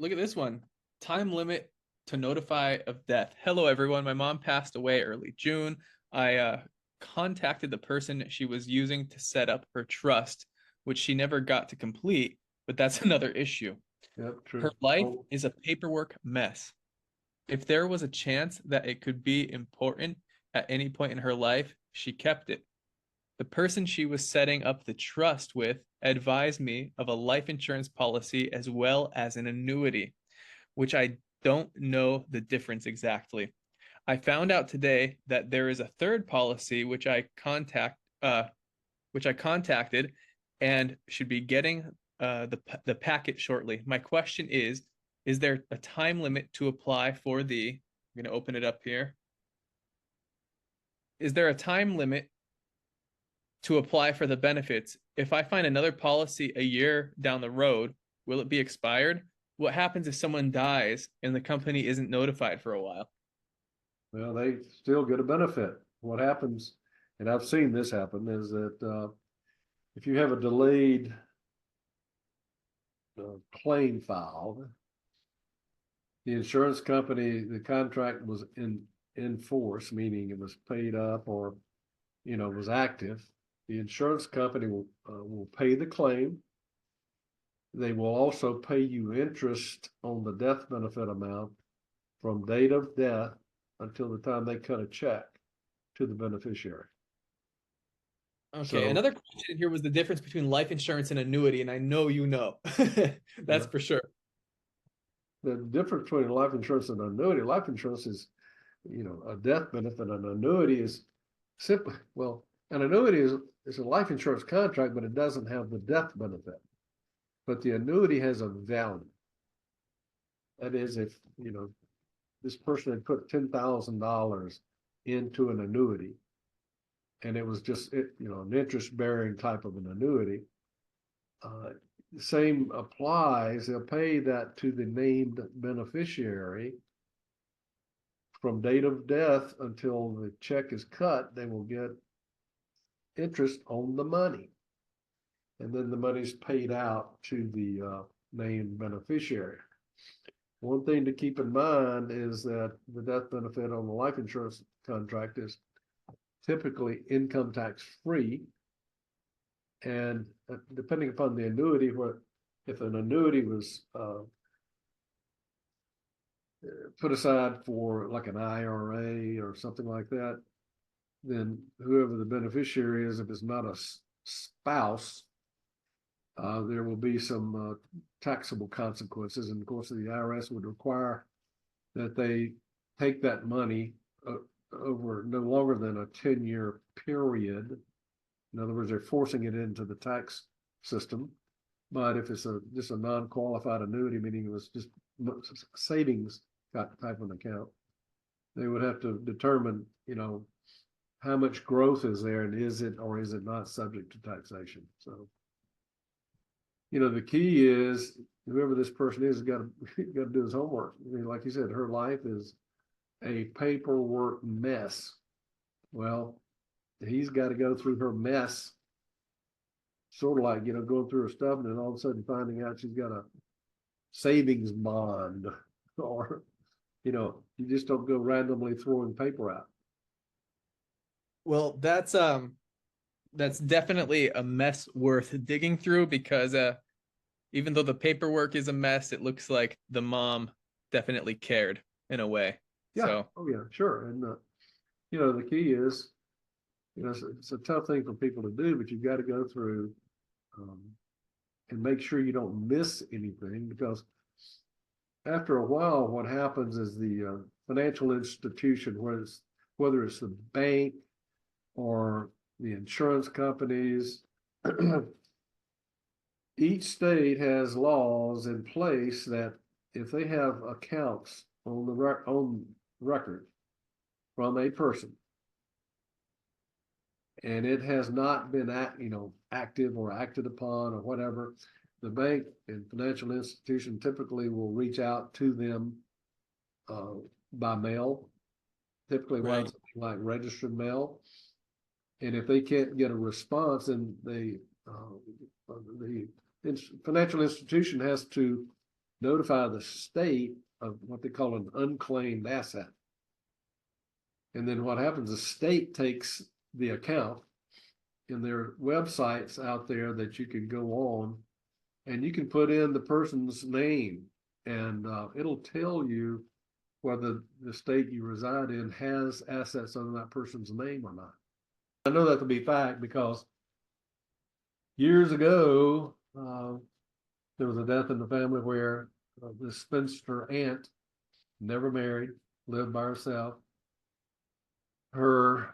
look at this one. Time limit to notify of death. Hello, everyone. My mom passed away early June. I contacted the person she was using to set up her trust, which she never got to complete, but that's another issue. Yep, Her true. life Oh, is a paperwork mess. If there was a chance that it could be important at any point in her life, she kept it. The person she was setting up the trust with advised me of a life insurance policy as well as an annuity, which I don't know the difference exactly. I found out today that there is a third policy which I contacted and should be getting the packet shortly. My question is there a time limit to apply for the I'm going to open it up here. Is there a time limit to apply for the benefits? If I find another policy a year down the road, will it be expired? What happens if someone dies and the company isn't notified for a while? well, they still get a benefit. What happens, and I've seen this happen, is that if you have a delayed claim filed, the insurance company, the contract was in force, meaning it was paid up or was active. The insurance company will pay the claim. They will also pay you interest on the death benefit amount from date of death until the time they cut a check to the beneficiary. Okay, So another question here was the difference between life insurance and annuity, and I know you know. That's yeah, for sure. the difference between life insurance and annuity, life insurance is, a death benefit. An annuity is simply, well, an annuity is a life insurance contract, but it doesn't have the death benefit. But the annuity has a value. That is, if, this person had put $10,000 into an annuity and it was just, an interest bearing type of an annuity, the same applies. They'll pay that to the named beneficiary from date of death until the check is cut. They will get interest on the money. And then the money's paid out to the named beneficiary. One thing to keep in mind is that the death benefit on the life insurance contract is typically income tax free. And depending upon the annuity, if an annuity was put aside for like an IRA or something like that, then whoever the beneficiary is, if it's not a spouse, there will be some taxable consequences. And of course, the IRS would require that they take that money over no longer than a 10-year period. In other words, they're forcing it into the tax system. But if it's just a non-qualified annuity, meaning it was just savings type of account, they would have to determine, how much growth is there and is it or is it not subject to taxation. So, the key is whoever this person is got to do his homework. I mean, like you said, her life is a paperwork mess. Well, he's got to go through her mess, sort of like, going through her stuff and then all of a sudden finding out she's got a savings bond or, you just don't go randomly throwing paper out. Well, that's definitely a mess worth digging through because even though the paperwork is a mess, it looks like the mom definitely cared in a way. Yeah. So, Oh, yeah, sure. And, the key is, it's a tough thing for people to do, but you've got to go through um, and make sure you don't miss anything because after a while, what happens is the financial institution, whether it's the bank or the insurance companies, each state has laws in place that if they have accounts on record from a person and it has not been active or acted upon or whatever, the bank and financial institution typically will reach out to them uh, by mail, typically right. winds up like registered mail. And if they can't get a response, then the financial institution has to notify the state of what they call an unclaimed asset. And then what happens, the state takes the account, and there are websites out there that you can go on and you can put in the person's name, and it'll tell you whether the state you reside in has assets under that person's name or not. I know that to be fact because years ago, there was a death in the family where this spinster aunt, never married, lived by herself. Her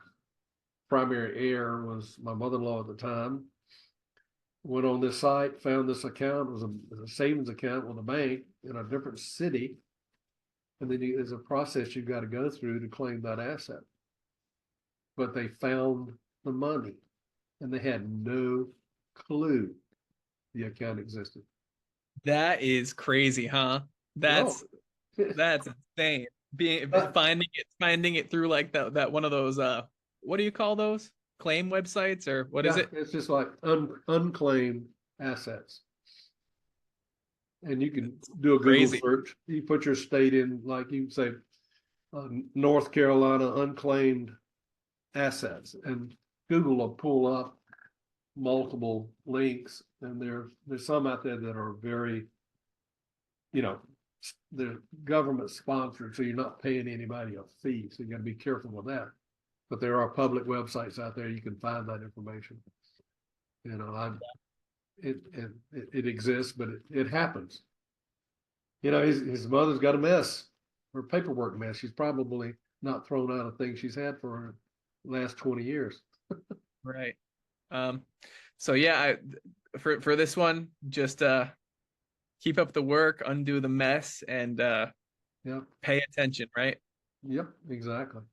primary heir was my mother-in-law at the time. Went on this site, found this account. It was a savings account with a bank in a different city. And then there's a process you've got to go through to claim that asset. But they found the money and they had no clue the account existed. That is crazy, huh? That's Oh, that's insane. Being finding it through like that one of those what do you call those? Claim websites, or what is yeah, it? it's just like unclaimed assets. And you can do a Google Crazy. search. You put your state in, like you say, North Carolina unclaimed assets, and Google will pull up multiple links, and there's some out there that are very, you know, they're government sponsored, so you're not paying anybody a fee, so you got to be careful with that. But there are public websites out there you can find that information. You know, it exists, but it happens. You know, his mother's got a mess, her paperwork mess. She's probably not thrown out of things she's had for her last 20 years. Right. So yeah, for this one, just keep up the work, undo the mess, and Yep. pay attention, right? Yep, exactly.